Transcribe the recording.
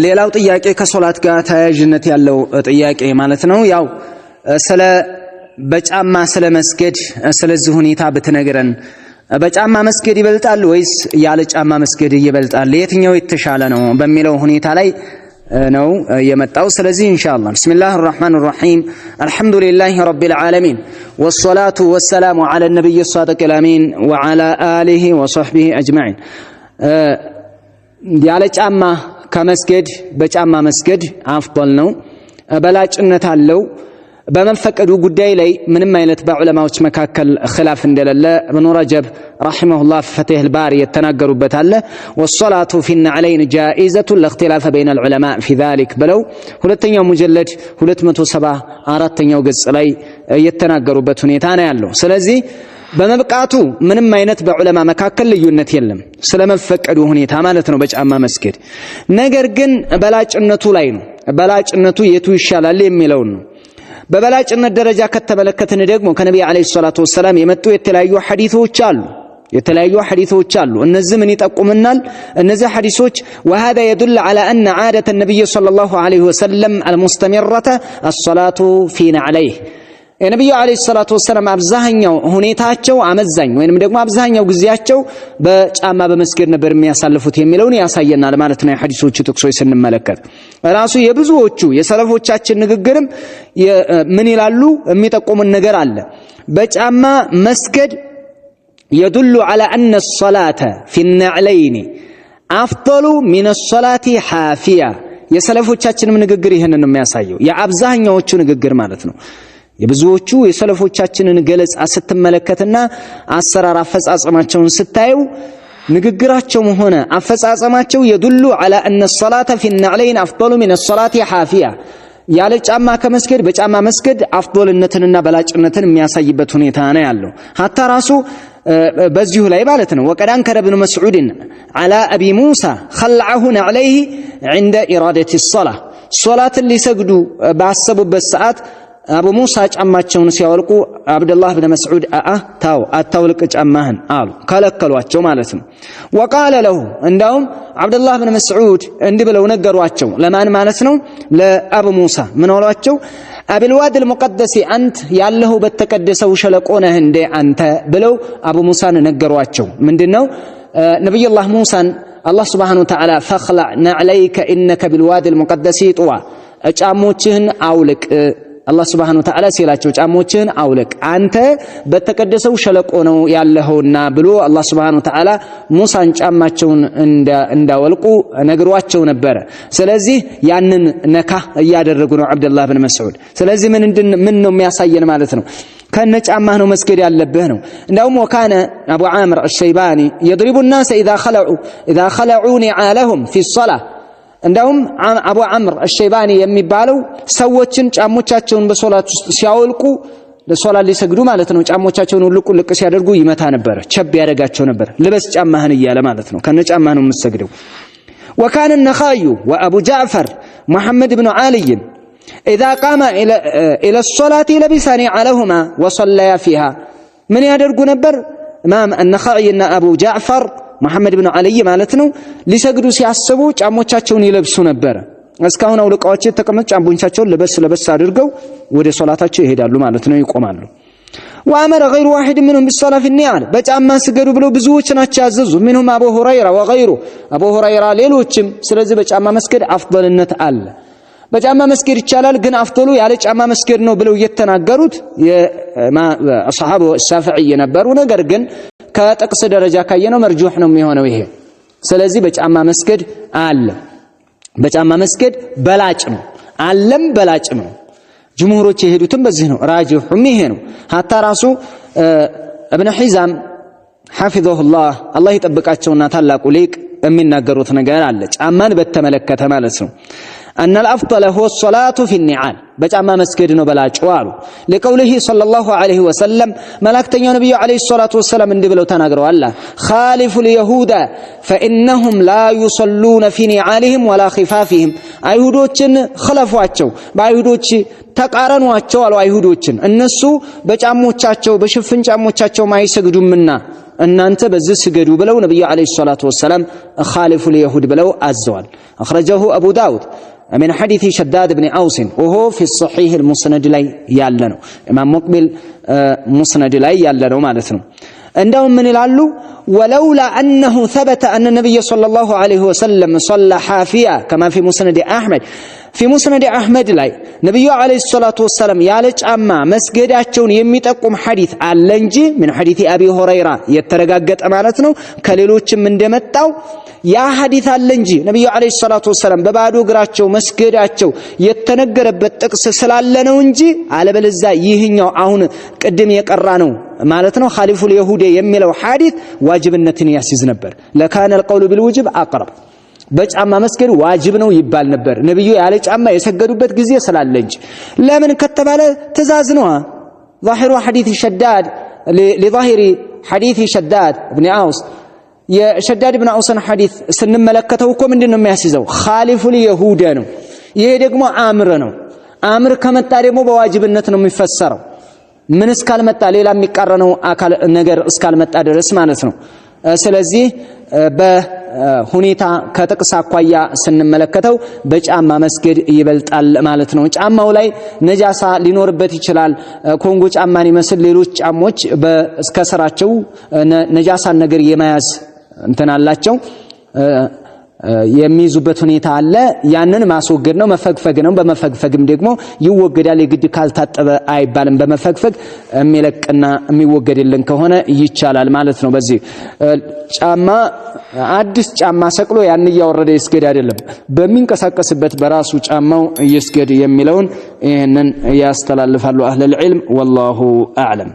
ሌላው ጥያቄ ከሶላት ጋር ተያያዥነት ያለው ጥያቄ ማለት ነው። ያው ስለ በጫማ ስለ መስገድ ስለዚህ ሁኔታ ብትነግረን፣ በጫማ መስገድ ይበልጣል ወይስ ያለ ጫማ መስገድ ይበልጣል? የትኛው የተሻለ ነው በሚለው ሁኔታ ላይ ነው የመጣው። ስለዚህ ኢንሻአላህ ቢስሚላሂር ረህማኒር ረሂም አልሐምዱሊላሂ ረቢል ዓለሚን ወሰላቱ ወሰላሙ ዐለ ነቢይ ሷዲቂል አሚን ወዐላ አሊሂ ወሰህቢሂ አጅማዒን። ያለ ጫማ ከመስገድ በጫማ መስገድ አፍضل ነው፣ በላጭነት አለው። በመፈቀዱ ጉዳይ ላይ ምንም አይነት በዑለማዎች መካከል ኺላፍ እንደሌለ ኢብኑ ረጀብ ረሂመሁላህ ፈትህ አልባሪ የተናገሩበት አለ። ወሶላቱ ፊ ነዕለይን ጃኢዘቱ ለእክቲላፈ በይነ አልዑለማ ፊ ዛሊክ ብለው ሁለተኛው ሙጀለድ 274ኛው ገጽ ላይ የተናገሩበት ሁኔታ ነው ያለው። ስለዚህ በመብቃቱ ምንም አይነት በዑለማ መካከል ልዩነት የለም ስለመፈቀዱ ሁኔታ ማለት ነው በጫማ መስገድ። ነገር ግን በላጭነቱ ላይ ነው። በላጭነቱ የቱ ይሻላል የሚለው ነው። በበላጭነት ደረጃ ከተመለከትን ደግሞ ከነብዩ አለይሂ ሰላቱ ወሰለም የመጡ የተለያዩ ሐዲሶች አሉ። እነዚህ ምን ይጠቁምናል? እነዚህ ሐዲሶች وهذا يدل على ان عاده النبي صلى الله عليه وسلم المستمره الصلاه في نعليه። የነብዩ አለይሂ ሰላቱ ወሰለም አብዛኛው ሁኔታቸው አመዛኝ ወይንም ደግሞ አብዛኛው ጊዜያቸው በጫማ በመስገድ ነበር የሚያሳልፉት የሚለውን ያሳየናል ማለት ነው። የሐዲሶቹ ጥቅሶች ስንመለከት ራሱ የብዙዎቹ የሰለፎቻችን ንግግርም ምን ይላሉ የሚጠቁሙን ነገር አለ። በጫማ መስገድ يدل على ان الصلاه في النعلين افضل من الصلاه حافيه። የሰለፎቻችንም ንግግር ይሄንን ነው የሚያሳየው፣ የአብዛኛዎቹ ንግግር ማለት ነው። የብዙዎቹ የሰለፎቻችንን ገለጻ ስትመለከትና አሰራር አፈጻጸማቸውን ስታዩ ንግግራቸውም ሆነ አፈጻጸማቸው يدل على ان الصلاه في النعلين افضل من الصلاه حافيه። ያለ ጫማ ከመስገድ በጫማ መስገድ አፍዶልነትንና በላጭነትን የሚያሳይበት ሁኔታ ነው ያለው። ሐታ ራሱ በዚሁ ላይ ማለት ነው وقد انكر ابن مسعود على ابي موسى خلعه عليه عند اراده الصلاه። ሶላትን ሊሰግዱ ባሰቡበት ሰዓት አቡ ሙሳ ጫማቸውን ሲያወልቁ አብዱላህ ብን መስዑድ ታው አታውልቅ ጫማህን አሉ፣ ከለከሏቸው ማለት ነው። وقال له እንዳውም አብዱላህ ብን መስዑድ እንዲህ ብለው ነገሯቸው። ለማን ማለት ነው? ለአቡ ሙሳ ምን አሏቸው? አብልዋድ المقدس አንተ ያለሁ በተቀደሰው ሸለቆ ነህ እንደ አንተ ብለው አቡ ሙሳን ነገሯቸው። ምንድነው ነብዩላህ ሙሳን አላህ Subhanahu Wa Ta'ala فخلع نعليك انك بالواد المقدس طوى ጫሞችህን አውልቅ አላህ Subhanahu Wa Ta'ala ሲላቸው ጫሞችን አውልቅ አንተ በተቀደሰው ሸለቆ ነው ያለኸውና ብሎ አላህ Subhanahu Wa Ta'ala ሙሳን ጫማቸውን እንዳወልቁ ነግሯቸው ነበር። ስለዚህ ያንን ነካ ያደረጉ ነው አብዱላህ ብን መስዑድ። ስለዚህ ምን ነው የሚያሳየን ማለት ነው? ከነ ጫማህ ነው መስገድ ያለብህ ነው። እንዳውም ወካነ አቡ ዓምር አልሸይባኒ يضرب الناس اذا خلعوا نعالهم في الصلاه። እንዳውም አቡ ዓምር አልሸይባኒ የሚባለው ሰዎችን ጫሞቻቸውን በሶላት ውስጥ ሲያወልቁ ለሶላት ሊሰግዱ ማለት ነው ጫሞቻቸውን ልቅ ሲያደርጉ ይመታ ነበር፣ ቸብ ያደርጋቸው ነበር። ልበስ ጫማህን እያለ ማለት ነው። ከነ ጫማህ ነው የምትሰግደው። وكان النخعي وابو جعفر محمد بن علي اذا قام الى الصلاه لبس نعلهما وصلى فيها። ምን ያደርጉ ነበር? ኢማም النخعي እና አቡ ጃዕፈር መሐመድ ብን አልይ ማለት ነው ሊሰግዱ ሲያስቡ ጫሞቻቸውን ይለብሱ ነበር። እስካሁን አውልቃቸው ተቀመጡ ጫሞቻቸውን ለበስ አድርገው ወደ ሶላታቸው ይሄዳሉ ማለት ነው፣ ይቆማሉ። وامر غير واحد منهم بالصلاه في النعال በጫማ ስገዱ ብለው ብዙዎች ናቸው ያዘዙ። منهم ابو هريره وغيره ابو هريره ሌሎችም። ስለዚህ በጫማ መስገድ አፍضልነት አለ። በጫማ መስገድ ይቻላል፣ ግን አፍضሉ ያለ ጫማ መስገድ ነው ብለው የተናገሩት የአስሐቡ ሻፊዒ ነበሩ። ነገር ግን ከጥቅስ ደረጃ ካየነው መርጁህ ነው የሚሆነው ይሄ። ስለዚህ በጫማ መስገድ አለ፣ በጫማ መስገድ በላጭ ነው አለም በላጭ ነው። ጅምሁሮች የሄዱትም በዚህ ነው፣ ራጂሁም ይሄ ነው። ሐታ ራሱ ኢብኑ ሒዛም ሐፊዘሁላህ አላህ ይጠብቃቸውና ታላቁ ሊቅ የሚናገሩት ነገር አለ ጫማን በተመለከተ ማለት ነው። أن الأفضل هو الصلاة في النعال بجامع مسجد نبلاج وارو لقوله صلى الله عليه وسلم ملائكة النبي عليه الصلاة والسلام من دبلو تناقروا الله خالف اليهود فإنهم لا يصلون في نعالهم ولا خفافهم አይሁዶችን خلفዋቸው በአይሁዶች ተቃረኗቸው አሉ አይሁዶችን እነሱ በጫሞቻቸው በሽፍን ጫሞቻቸው ማይሰግዱምና እናንተ በዚህ ስገዱ ብለው ነብዩ አለይሂ ሰላቱ ወሰለም خالفوا اليهود ብለው አዘዋል اخرجه ابو داود من حديث شداد بن أوس وهو في الصحيح المسند لا يعلنه امام مقبل مسند لا يعلنه معناته عندهم من يلالو ولولا انه ثبت ان النبي صلى الله عليه وسلم صلى حافيا كما في مسند احمد في مسند احمد لا نبي عليه الصلاه والسلام ያለ ጫማ መስገዳቸውን የሚጠቁም ሐዲስ አለ እንጂ من حديث ابي هريره የተረጋገጠ ማለት ነው ከሌሎችም እንደመጣው ያ ሐዲስ አለ እንጂ ነብዩ አለይሂ ሰላቱ ወሰለም በባዶ እግራቸው መስገዳቸው የተነገረበት ጥቅስ ስላለ ነው እንጂ አለበለዛ ይህኛው አሁን ቅድም የቀራ ነው ማለት ነው خالفوا اليهود የሚለው ሐዲስ ዋጅብነትን ያስይዝ ነበር ለካነ القول بالوجب اقرب በጫማ መስገድ ዋጅብ ነው ይባል ነበር ነብዩ ያለ ጫማ የሰገዱበት ጊዜ ስላለ እንጂ ለምን ከተባለ ትእዛዝ ነው ظاهر حديث شداد لظاهر حديث شداد ابن اوس የሸዳድ ኢብኑ አውሰን ሐዲስ ስንመለከተው እኮ ምንድነው የሚያስይዘው خالفوا اليهود ነው ይሄ ደግሞ አምር ነው አምር ከመጣ ደግሞ በዋጅብነት ነው የሚፈሰረው ምን እስካልመጣ ሌላ የሚቃረነው አካል ነገር እስካልመጣ ድረስ ማለት ነው ስለዚህ በሁኔታ ከጥቅስ አኳያ ስንመለከተው በጫማ መስገድ ይበልጣል ማለት ነው ጫማው ላይ ነጃሳ ሊኖርበት ይችላል ኮንጎ ጫማን ይመስል ሌሎች ጫሞች እስከ ስራቸው ነጃሳ ነገር የማያዝ እንትን አላቸው የሚይዙበት ሁኔታ አለ ያንን ማስወገድ ነው መፈግፈግ ነው በመፈግፈግም ደግሞ ይወገዳል የግድ ካልታጠበ አይባልም በመፈግፈግ የሚለቅና የሚወገድልን ከሆነ ይቻላል ማለት ነው በዚህ ጫማ አዲስ ጫማ ሰቅሎ ያን ያወረደ ይስገድ አይደለም በሚንቀሳቀስበት በራሱ ጫማው ይስገድ የሚለውን ይሄንን ያስተላልፋሉ አህለል ዒልም والله اعلم